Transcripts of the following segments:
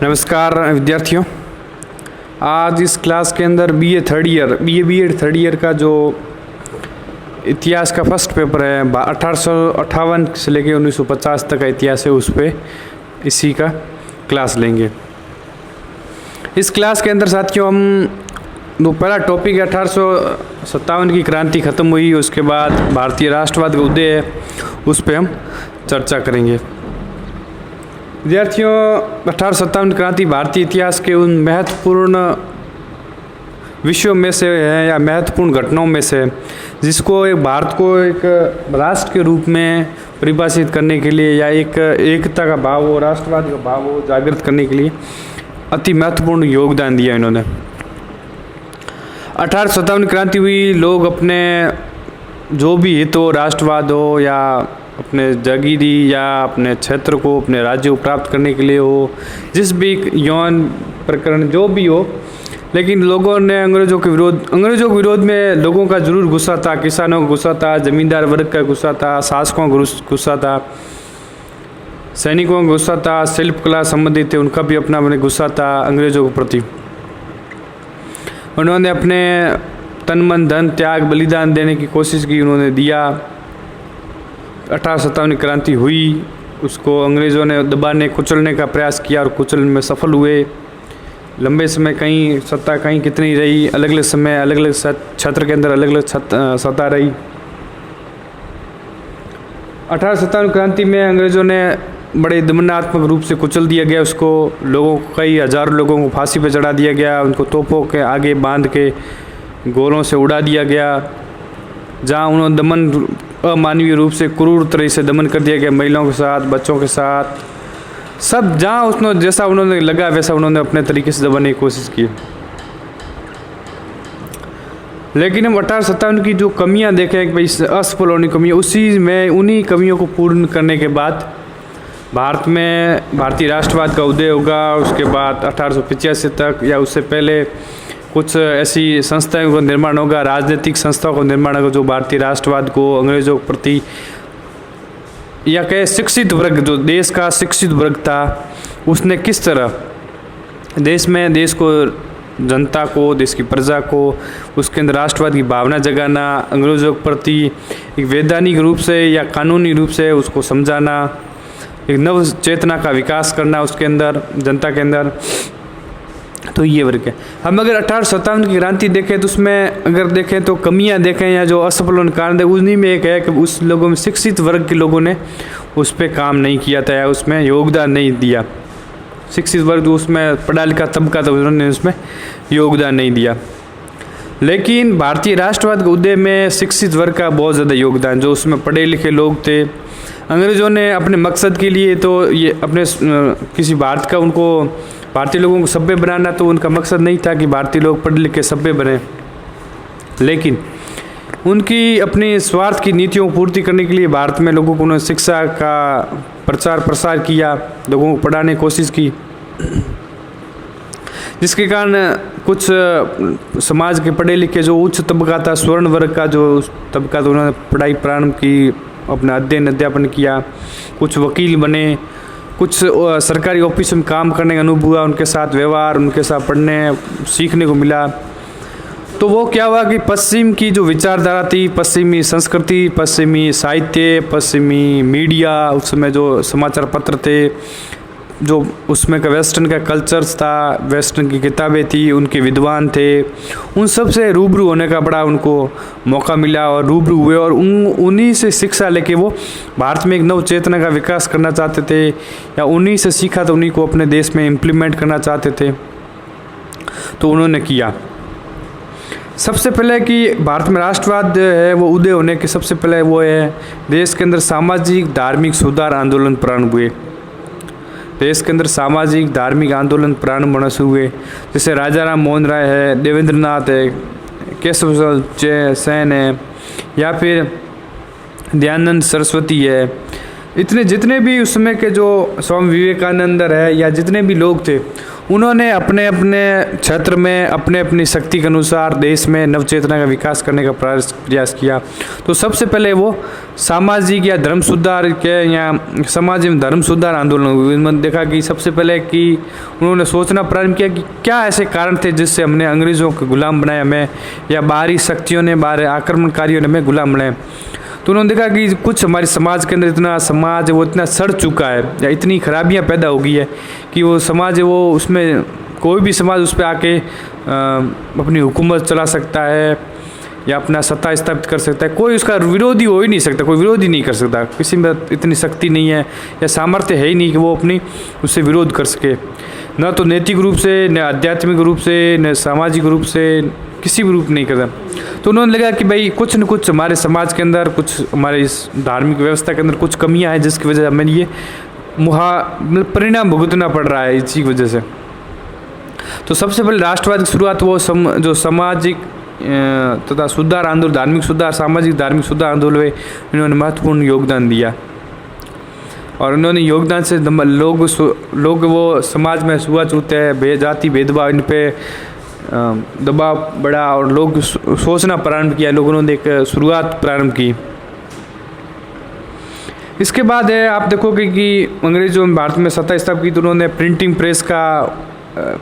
नमस्कार विद्यार्थियों। आज इस क्लास के अंदर बीए बीएड थर्ड ईयर का जो इतिहास का फर्स्ट पेपर है 1858 से लेके 1950 तक का इतिहास है, उस पर इसी का क्लास लेंगे। इस क्लास के अंदर साथियों हम पहला टॉपिक 1857 की क्रांति ख़त्म हुई, उसके बाद भारतीय राष्ट्रवाद का उदय है, उस पर हम चर्चा करेंगे। विद्यार्थियों, 1857 क्रांति भारतीय इतिहास के उन महत्वपूर्ण विषयों में से है या महत्वपूर्ण घटनाओं में से जिसको एक भारत को एक राष्ट्र के रूप में परिभाषित करने के लिए या एक एकता का भाव हो, राष्ट्रवाद का भाव हो जागृत करने के लिए अति महत्वपूर्ण योगदान दिया इन्होंने। 1857 क्रांति हुई, लोग अपने जो भी हित हो, राष्ट्रवाद हो या अपने जागीरी या अपने क्षेत्र को, अपने राज्य को प्राप्त करने के लिए हो, जिस भी यौन प्रकरण जो भी हो, लेकिन लोगों ने अंग्रेज़ों के विरोध में लोगों का जरूर गुस्सा था। किसानों का गुस्सा था, जमींदार वर्ग का गुस्सा था, शासकों का गुस्सा था, सैनिकों का गुस्सा था, शिल्प कला संबंधित थे उनका भी अपना गुस्सा था अंग्रेज़ों के प्रति। उन्होंने अपने तन मन धन त्याग बलिदान देने की कोशिश की, उन्होंने दिया। 1857 क्रांति हुई, उसको अंग्रेज़ों ने दबाने कुचलने का प्रयास किया और कुचलने में सफल हुए। लंबे समय कहीं सत्ता कहीं कितनी रही, अलग अलग समय अलग अलग क्षेत्र के अंदर अलग अलग सत्ता रही। 1857 क्रांति में अंग्रेज़ों ने बड़े दमनात्मक रूप से कुचल दिया गया उसको। लोगों को, कई हजारों लोगों को फांसी पर चढ़ा दिया गया, उनको तोपों के आगे बांध के गोलों से उड़ा दिया गया। जहाँ उन्होंने दमन अमानवीय रूप से क्रूर तरह से दमन कर दिया गया, महिलाओं के साथ, बच्चों के साथ, सब जहाँ उसने जैसा उन्होंने लगा वैसा उन्होंने अपने तरीके से दबाने की कोशिश की। लेकिन हम 1857 की जो कमियाँ देखें कि भाई असफल होने की कमियाँ, उसी में उन्हीं कमियों को पूर्ण करने के बाद भारत में भारतीय राष्ट्रवाद का उदय होगा। उसके बाद 1885 तक या उससे पहले कुछ ऐसी संस्थाओं का निर्माण होगा, राजनीतिक संस्थाओं का निर्माण होगा जो भारतीय राष्ट्रवाद को अंग्रेज़ों के प्रति या कहे शिक्षित वर्ग, जो देश का शिक्षित वर्ग था, उसने किस तरह देश में देश को, जनता को, देश की प्रजा को उसके अंदर राष्ट्रवाद की भावना जगाना, अंग्रेज़ों के प्रति एक वैधानिक रूप से या कानूनी रूप से उसको समझाना, एक नव चेतना का विकास करना उसके अंदर, जनता के अंदर। तो ये वर्ग है। हम अगर 1857 की क्रांति देखें तो उसमें अगर देखें तो कमियां देखें या जो असफल होने कारण है, उन्हीं में एक है कि उस लोगों में शिक्षित वर्ग के लोगों ने उस पर काम नहीं किया था या उसमें योगदान नहीं दिया। शिक्षित वर्ग जो उसमें पढ़ा लिखा तबका था, उन्होंने उसमें योगदान नहीं दिया। लेकिन भारतीय राष्ट्रवाद के उदय में शिक्षित वर्ग का बहुत ज़्यादा योगदान, जो उसमें पढ़े लिखे लोग थे। अंग्रेज़ों ने अपने मकसद के लिए तो ये अपने किसी भारत का, उनको भारतीय लोगों को सभ्य बनाना, तो उनका मकसद नहीं था कि भारतीय लोग पढ़ लिख के सभ्य बने, लेकिन उनकी अपनी स्वार्थ की नीतियों को पूर्ति करने के लिए भारत में लोगों को उन्होंने शिक्षा का प्रचार प्रसार किया, लोगों को पढ़ाने की कोशिश की, जिसके कारण कुछ समाज के पढ़े लिखे जो उच्च तबका था, स्वर्ण वर्ग का जो तबका था, उन्होंने पढ़ाई प्रारंभ की, अपना अध्ययन अध्यापन किया, कुछ वकील बने, कुछ सरकारी ऑफिस में काम करने का अनुभव हुआ, उनके साथ व्यवहार, उनके साथ पढ़ने सीखने को मिला। तो वो क्या हुआ कि पश्चिम की जो विचारधारा थी, पश्चिमी संस्कृति, पश्चिमी साहित्य, पश्चिमी मीडिया, उस समय जो समाचार पत्र थे, जो उसमें का वेस्टर्न का कल्चर्स था, वेस्टर्न की किताबें थी, उनके विद्वान थे, उन सब से रूबरू होने का बड़ा उनको मौका मिला और रूबरू हुए और उन्हीं से शिक्षा लेके वो भारत में एक नव चेतना का विकास करना चाहते थे या उन्हीं से सीखा तो उन्हीं को अपने देश में इम्प्लीमेंट करना चाहते थे। तो उन्होंने किया। सबसे पहले कि भारत में राष्ट्रवाद है वो उदय होने के सबसे पहले वो है देश के अंदर सामाजिक धार्मिक सुधार आंदोलन प्रारंभ हुए। देश के अंदर सामाजिक धार्मिक आंदोलन प्रारंभ होना शुरू हुए, जैसे राजा राम मोहन राय है, देवेंद्रनाथ है, केशव सेन है, या फिर दयानंद सरस्वती है, इतने जितने भी उस समय के जो स्वामी विवेकानंद है या जितने भी लोग थे, उन्होंने अपने अपने क्षेत्र में अपने अपनी शक्ति के अनुसार देश में नवचेतना का विकास करने का प्रयास किया। तो सबसे पहले वो सामाजिक या धर्म सुधार के या समाज में धर्म सुधार आंदोलन में देखा कि सबसे पहले कि उन्होंने सोचना प्रारंभ किया कि क्या ऐसे कारण थे जिससे हमने अंग्रेज़ों को गुलाम बनाया हमें, या बाहरी शक्तियों ने, बाहरी आक्रमणकारियों ने हमें गुलाम बनाया। तो उन्होंने देखा कि कुछ हमारे समाज के अंदर इतना समाज वो इतना सड़ चुका है या इतनी खराबियां पैदा हो गई है कि वो समाज है वो उसमें कोई भी समाज उस पर आके अपनी हुकूमत चला सकता है या अपना सत्ता स्थापित कर सकता है, कोई उसका विरोधी हो ही नहीं सकता, कोई विरोध ही नहीं कर सकता। किसी में इतनी शक्ति नहीं है या सामर्थ्य है ही नहीं कि वो अपनी उससे विरोध कर सके, न तो नैतिक रूप से, न आध्यात्मिक रूप से, न सामाजिक रूप से, किसी भी रूप नहीं करता। तो उन्होंने लगा कि भाई कुछ न कुछ हमारे समाज के अंदर, कुछ हमारे इस धार्मिक व्यवस्था के अंदर कुछ कमियां हैं जिसकी वजह से हमें ये परिणाम भुगतना पड़ रहा है इसी वजह से। तो सबसे पहले राष्ट्रवाद की शुरुआत वो जो सामाजिक तथा सुधार आंदोलन, धार्मिक सुधार, सामाजिक धार्मिक सुधार आंदोलन में इन्होंने महत्वपूर्ण योगदान दिया। और उन्होंने योगदान से लोग वो समाज में छूआछूत है, जाति भेदभाव, इन पे दबाव बढ़ा और लोग सोचना प्रारंभ किया, लोगों ने एक शुरुआत प्रारंभ की। इसके बाद है आप देखोगे कि अंग्रेजों ने भारत में सत्ता स्थापित की तो उन्होंने प्रिंटिंग प्रेस का,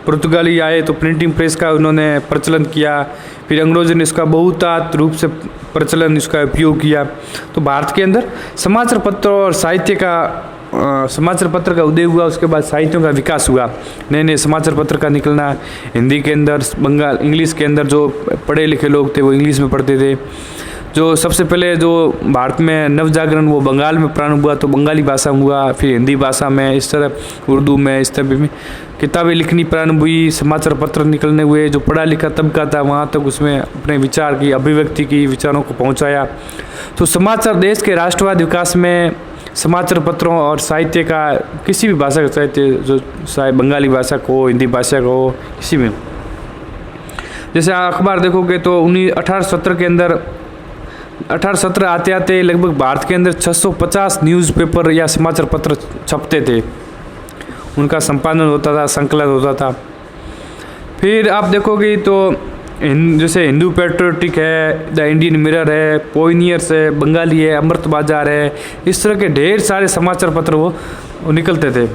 पुर्तगाली आए तो प्रिंटिंग प्रेस का उन्होंने प्रचलन किया। फिर अंग्रेजों ने इसका बहुतायत रूप से प्रचलन, इसका उपयोग किया। तो भारत के अंदर समाचार पत्र और साहित्य का, समाचार पत्र का उदय हुआ। उसके बाद साहित्यों का विकास हुआ, नए नए समाचार पत्र का निकलना, हिंदी के अंदर, बंगाल इंग्लिश के अंदर जो पढ़े लिखे लोग थे वो इंग्लिश में पढ़ते थे। जो सबसे पहले जो भारत में नवजागरण वो बंगाल में प्रारंभ हुआ, तो बंगाली भाषा में हुआ, फिर हिंदी भाषा में, इस तरह उर्दू में, इस तरह भी किताबें लिखनी प्रारंभ हुई, समाचार पत्र निकलने हुए। जो पढ़ा लिखा तबका था वहाँ तक उसमें अपने विचार की अभिव्यक्ति की, विचारों को पहुँचाया। तो समाचार, देश के राष्ट्रवाद विकास में समाचार पत्रों और साहित्य का, किसी भी भाषा का साहित्य, जो चाहे बंगाली भाषा को हो, हिंदी भाषा को हो, किसी में, जैसे अखबार देखोगे तो 1870 के अंदर, 1870 आते आते लगभग भारत के अंदर 650 न्यूज़पेपर या समाचार पत्र छपते थे, उनका संपादन होता था, संकलन होता था। फिर आप देखोगे तो जैसे हिंदू पेट्रियोटिक है, द इंडियन मिरर है, पोइनियर्स है, बंगाली है, अमृत बाजार है, इस तरह के ढेर सारे समाचार पत्र वो निकलते थे।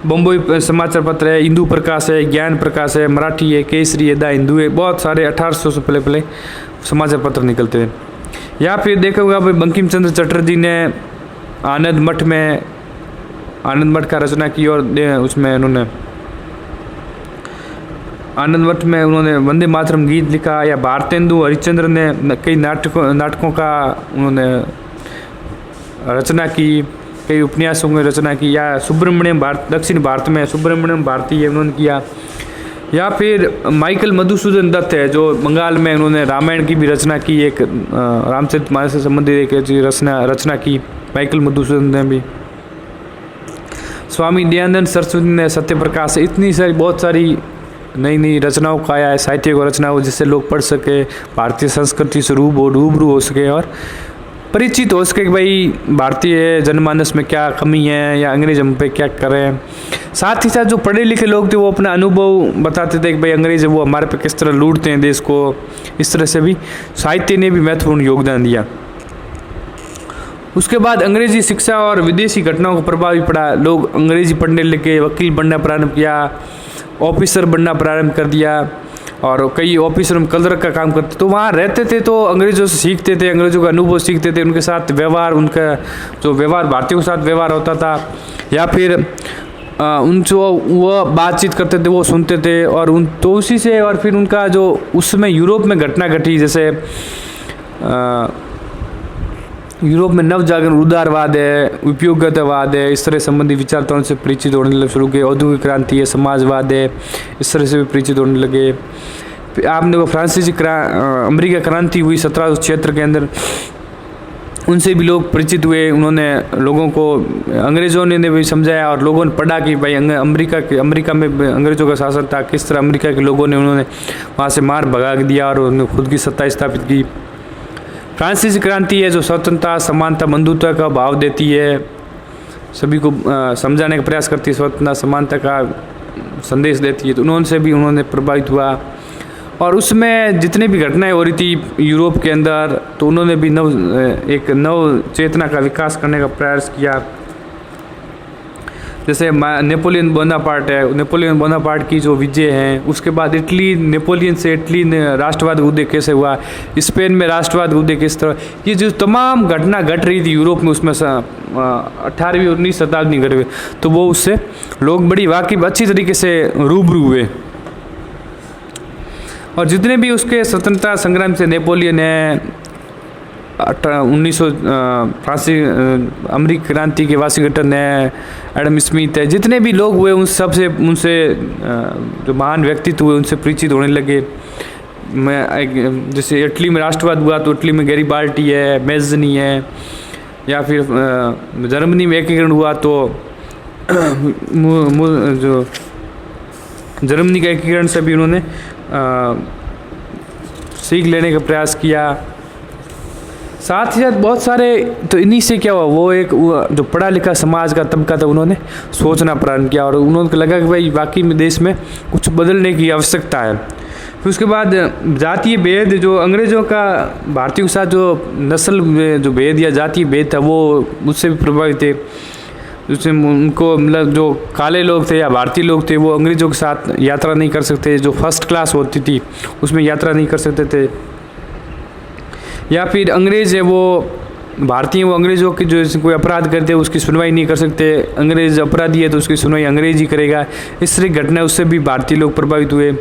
बम्बई समाचार पत्र है, हिंदू प्रकाश है, ज्ञान प्रकाश है, मराठी है, केसरी है, द हिंदू है, बहुत सारे 1800 से पहले समाचार पत्र निकलते थे। या फिर देखोगा भाई बंकिम चंद्र चटर्जी ने आनंद मठ में, आनंद मठ का रचना की और उसमें उन्होंने आनंद मठ में उन्होंने वंदे मातरम गीत लिखा। या भारतेंदु हरिश्चंद्र ने कई नाटकों का उन्होंने रचना की, कई उपन्यासों की रचना की। या सुब्रमण्यम दक्षिण भारत में सुब्रमण्यम भारती है, उन्होंने किया। या फिर माइकल मधुसूदन दत्त है जो बंगाल में, उन्होंने रामायण की भी रचना की, एक रामचरित मानस से संबंधित एक रचना की माइकल मधुसूदन ने भी। स्वामी दयानंद सरस्वती ने सत्य प्रकाश, इतनी सारी बहुत सारी नई नई रचनाओं का आया है, साहित्य को रचना हो जिससे लोग पढ़ सके, भारतीय संस्कृति से रूबरू हो सके और परिचित हो सके कि भाई भारतीय जनमानस में क्या कमी है या अंग्रेज हम पे क्या कर रहे हैं। साथ ही साथ जो पढ़े लिखे लोग थे वो अपना अनुभव बताते थे कि भाई अंग्रेज वो हमारे पे किस तरह लूटते हैं देश को। इस तरह से भी साहित्य ने भी महत्वपूर्ण योगदान दिया। उसके बाद अंग्रेजी शिक्षा और विदेशी घटनाओं का प्रभाव भी पड़ा। लोग अंग्रेजी पढ़ने लगे, वकील बनना प्रारंभ किया, ऑफिसर बनना प्रारंभ कर दिया और कई ऑफिसर क्लर्क का काम करते। तो वहाँ रहते थे तो अंग्रेज़ों से सीखते थे, अंग्रेज़ों का अनुभव सीखते थे, उनके साथ व्यवहार, उनका जो व्यवहार भारतीयों के साथ व्यवहार होता था या फिर उनसे वो बातचीत करते थे वो सुनते थे और तो उसी से और फिर उनका जो उसमें यूरोप में घटना घटी, जैसे यूरोप में नवजागरण, उदारवाद है, उपयोगितावाद है, इस तरह संबंधी विचारधाराओं से परिचित होने शुरू किए। औद्योगिक क्रांति है, समाजवाद है, इस तरह से भी परिचित होने लगे। आपने वो फ्रांसीसी अमेरिका क्रांति हुई 1776 के अंदर, उनसे भी लोग परिचित हुए। उन्होंने लोगों को, अंग्रेज़ों ने भी समझाया और लोगों ने पढ़ा कि भाई अमेरिका में अंग्रेज़ों का शासन था, किस तरह अमेरिका के लोगों ने उन्होंने वहाँ से मार भगा दिया और उन्होंने खुद की सत्ता स्थापित की। फ्रांसीसी क्रांति है जो स्वतंत्रता, समानता, बंधुत्व का भाव देती है, सभी को समझाने का प्रयास करती है, स्वतंत्रता समानता का संदेश देती है। तो उन्होंने प्रभावित हुआ और उसमें जितनी भी घटनाएं हो रही थी यूरोप के अंदर, तो उन्होंने भी एक नव चेतना का विकास करने का प्रयास किया। जैसे नेपोलियन बोनापार्ट है, नेपोलियन बोनापार्ट की जो विजय है, उसके बाद नेपोलियन से इटली ने राष्ट्रवाद उदय कैसे हुआ, स्पेन में राष्ट्रवाद उदय किस तरह, ये जो तमाम घटना घट रही थी यूरोप में, उसमें 18वीं और 19वीं शताब्दी घट हुए, तो वो उससे लोग बड़ी वाकिफ अच्छी तरीके से रूबरू हुए। और जितने भी उसके स्वतंत्रता संग्राम से नेपोलियन है, 1900 फ्रांसी अमेरिकी क्रांति के वाशिंगटन है, एडम स्मिथ है, जितने भी लोग हुए उनसे जो महान व्यक्तित्व हुए उनसे परिचित होने लगे। जैसे इटली में राष्ट्रवाद हुआ तो इटली में गैरिबाल्डी है, मेज़नी है, या फिर जर्मनी में एकीकरण हुआ तो जो जर्मनी का एकीकरण से भी उन्होंने सीख लेने का प्रयास किया। साथ ही साथ बहुत सारे, तो इन्हीं से क्या हुआ, वो जो पढ़ा लिखा समाज का तबका था, उन्होंने सोचना प्रारंभ किया और उन्होंने लगा कि भाई वाकई में देश में कुछ बदलने की आवश्यकता है। फिर उसके बाद जातीय भेद, जो अंग्रेज़ों का भारतीयों के साथ जो नस्ल में जो भेद या जातीय भेद था, वो उससे भी प्रभावित थे। उससे उनको मतलब जो काले लोग थे या भारतीय लोग थे, वो अंग्रेज़ों के साथ यात्रा नहीं कर सकते, जो फर्स्ट क्लास होती थी उसमें यात्रा नहीं कर सकते थे। या फिर अंग्रेज़ है वो भारतीय, वो अंग्रेज़ों की जो कोई अपराध करते हैं उसकी सुनवाई नहीं कर सकते, अंग्रेज़ अपराधी है तो उसकी सुनवाई अंग्रेज़ ही करेगा। इस तरह की घटना, उससे भी भारतीय लोग प्रभावित हुए।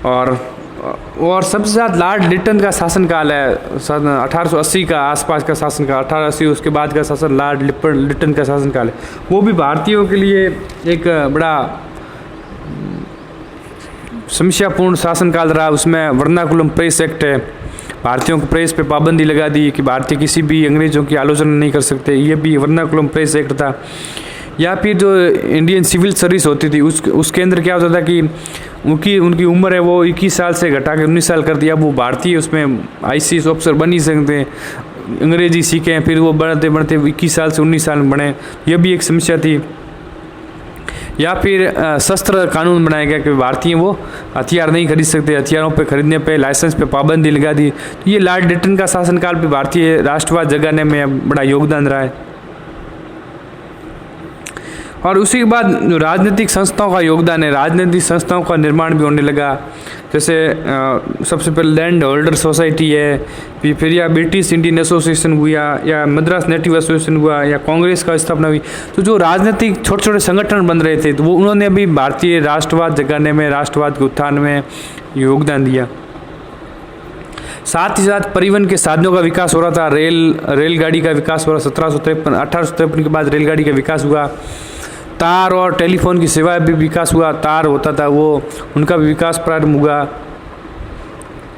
और सबसे ज़्यादा लॉर्ड लिटन का शासनकाल है, सन 1880 का आसपास का शासनकाल, 1880 उसके बाद का शासन लॉर्ड लिटन का शासनकाल है। वो भी भारतीयों के लिए एक बड़ा समस्यापूर्ण शासनकाल रहा। उसमें वर्नाकुलम प्रेस एक्ट है, भारतीयों को प्रेस पे पाबंदी लगा दी कि भारतीय किसी भी अंग्रेज़ों की आलोचना नहीं कर सकते, ये भी वर्नाकुलम प्रेस एक्ट था। या फिर जो इंडियन सिविल सर्विस होती थी उसके अंदर क्या होता था कि उनकी उम्र है वो 21 साल से घटा के 19 साल कर दिया। वो भारतीय उसमें ICS ऑफिसर बन ही सकते हैं, अंग्रेजी सीखें, फिर वो बढ़ते बढ़ते 21 साल से 19 साल में बढ़े, यह भी एक समस्या थी। या फिर शस्त्र कानून बनाया गया कि भारतीय वो हथियार नहीं खरीद सकते, हथियारों पे खरीदने पे लाइसेंस पे पाबंदी लगा दी। तो ये लॉर्ड लिटन का शासनकाल भी भारतीय राष्ट्रवाद जगाने में बड़ा योगदान रहा है। और उसी के बाद जो राजनीतिक संस्थाओं का योगदान है, राजनीतिक संस्थाओं का निर्माण भी होने लगा। जैसे सबसे पहले लैंड होल्डर सोसाइटी है, फिर या ब्रिटिश इंडियन एसोसिएशन हुआ, या मद्रास नेटिव एसोसिएशन हुआ, या कांग्रेस का स्थापना हुई। तो जो राजनीतिक छोटे छोटे संगठन बन रहे थे, तो वो उन्होंने भी भारतीय राष्ट्रवाद जगाने में, राष्ट्रवाद के उत्थान में योगदान दिया। साथ ही साथ परिवहन के साधनों का विकास हो रहा था, रेलगाड़ी का विकास हो रहा। 1853 के बाद रेलगाड़ी का विकास हुआ। तार और टेलीफोन की सेवा भी विकास हुआ, तार होता था वो, उनका भी विकास प्रारंभ हुआ।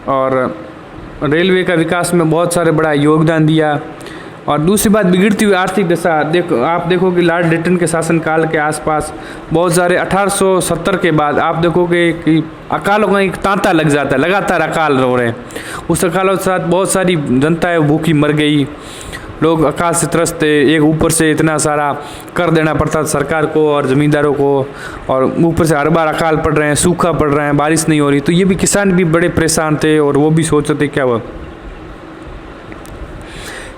और रेलवे का विकास में बहुत सारे बड़ा योगदान दिया। और दूसरी बात, बिगड़ती हुई आर्थिक दशा, आप देखो कि लॉर्ड लिटन के शासनकाल के आसपास बहुत सारे 1870 के बाद आप देखोगे कि अकालों का एक तांता लग जाता है, लगातार अकाल हो रहे हैं। उस अकालों के साथ बहुत सारी जनता है भूखी मर गई, लोग अकाल से त्रस्त थे। एक ऊपर से इतना सारा कर देना पड़ता था सरकार को और ज़मींदारों को, और ऊपर से हर बार अकाल पड़ रहे हैं, सूखा पड़ रहे हैं, बारिश नहीं हो रही। तो ये भी किसान भी बड़े परेशान थे और वो भी सोच रहे थे क्या हुआ।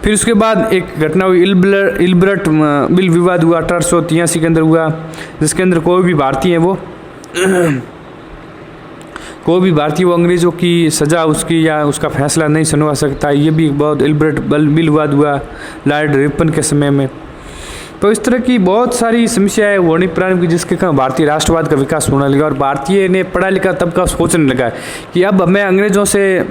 फिर उसके बाद एक घटना हुई, इल्बर्ट बिल विवाद हुआ, 1883 के अंदर हुआ, जिसके अंदर कोई भी भारतीय वो अंग्रेज़ों की सज़ा उसकी या उसका फैसला नहीं सुनवा सकता। ये भी बहुत इल्बर्ट बिल विवाद हुआ लॉर्ड रिपन के समय में। तो इस तरह की बहुत सारी समस्याएं होने प्रारंभ की, जिसके कारण भारतीय राष्ट्रवाद का विकास होने लगा और भारतीय ने पढ़ा लिखा तबका सोचने लगा कि अब हमें अंग्रेज़ों से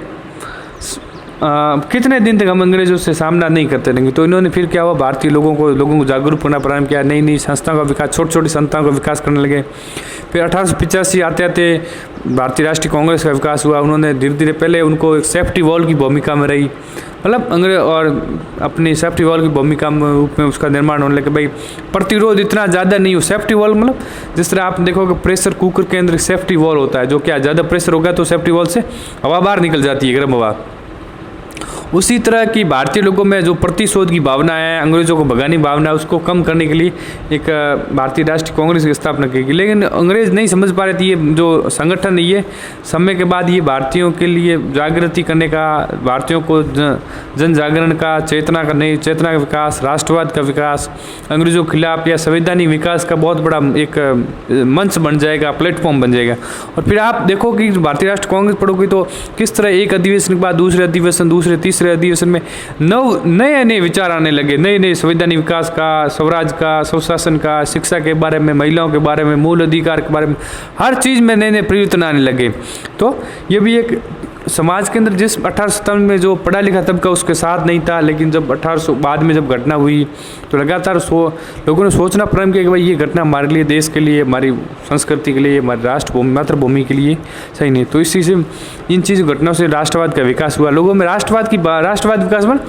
कितने दिन तक हम अंग्रेज़ों से सामना नहीं करते रहेंगे। तो इन्होंने फिर क्या हुआ, भारतीय लोगों को जागरूक करना प्रारंभ किया, नई नई संस्थाओं का विकास, छोटी छोटी संस्थाओं का विकास करने लगे। फिर 1885 आते आते भारतीय राष्ट्रीय कांग्रेस का विकास हुआ। उन्होंने धीरे धीरे, पहले उनको एक सेफ्टी वॉल की भूमिका में रही, मतलब अंग्रेज, और अपनी सेफ्टी वॉल की भूमिका में रूप में उसका निर्माण होने लगे। भाई प्रतिरोध इतना ज़्यादा नहीं हो, सेफ्टी वॉल मतलब जिस तरह आप देखोगे प्रेशर कुकर के अंदर सेफ्टी वॉल होता है, जो क्या ज़्यादा प्रेशर होगा तो सेफ्टी वॉल से हवा बाहर निकल जाती है, गर्म हवा। उसी तरह की भारतीय लोगों में जो प्रतिशोध की भावना है, अंग्रेज़ों को भगाने की भावना है, उसको कम करने के लिए एक भारतीय राष्ट्रीय कांग्रेस की स्थापना की गई। लेकिन अंग्रेज़ नहीं समझ पा रहे थे ये जो संगठन है ये समय के बाद ये भारतीयों के लिए जागृति करने का, भारतीयों को जन जागरण का, चेतना का, नई चेतना का विकास, राष्ट्रवाद का विकास, अंग्रेज़ों के खिलाफ या संवैधानिक विकास का बहुत बड़ा एक मंच बन जाएगा, प्लेटफॉर्म बन जाएगा। और फिर आप देखो कि भारतीय राष्ट्रीय कांग्रेस पढ़ोगे तो किस तरह एक अधिवेशन के बाद दूसरे अधिवेशन, दूसरे तीसरे अधिवेशन में नए नए विचार आने लगे, नए नए संवैधानिक विकास का, स्वराज का, स्वशासन का, शिक्षा के बारे में, महिलाओं के बारे में, मूल अधिकार के बारे में, हर चीज़ में नए नए परिवर्तन आने लगे। तो ये भी एक समाज के अंदर जिस 1857 में जो पढ़ा लिखा तबका उसके साथ नहीं था, लेकिन जब 1800 बाद में जब घटना हुई तो लगातार लोगों ने सोचना प्रारंभ किया कि भाई ये घटना हमारे लिए, देश के लिए, हमारी संस्कृति के लिए, हमारी राष्ट्रभूमि, मातृभूमि के लिए सही नहीं। तो इसी से इन चीज़ घटनाओं से राष्ट्रवाद का विकास हुआ, लोगों में राष्ट्रवाद विकास बन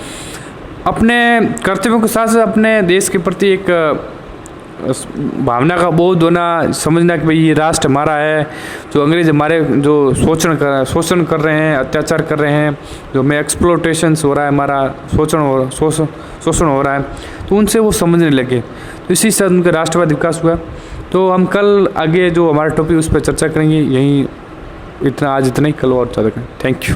अपने कर्तव्यों के साथ साथ अपने देश के प्रति एक भावना का बोध होना, समझना कि भाई ये राष्ट्र हमारा है, जो अंग्रेज हमारे जो शोषण कर रहे हैं, अत्याचार कर रहे हैं, जो में एक्सप्लोटेशन हो रहा है, हमारा शोषण हो रहा है, तो उनसे वो समझने लगे। तो इसी से उनका राष्ट्रवाद विकास हुआ। तो हम कल आगे जो हमारा टॉपिक उस पर चर्चा करेंगे। यहीं आज इतना ही, कल और ज़्यादा करें। Thank you.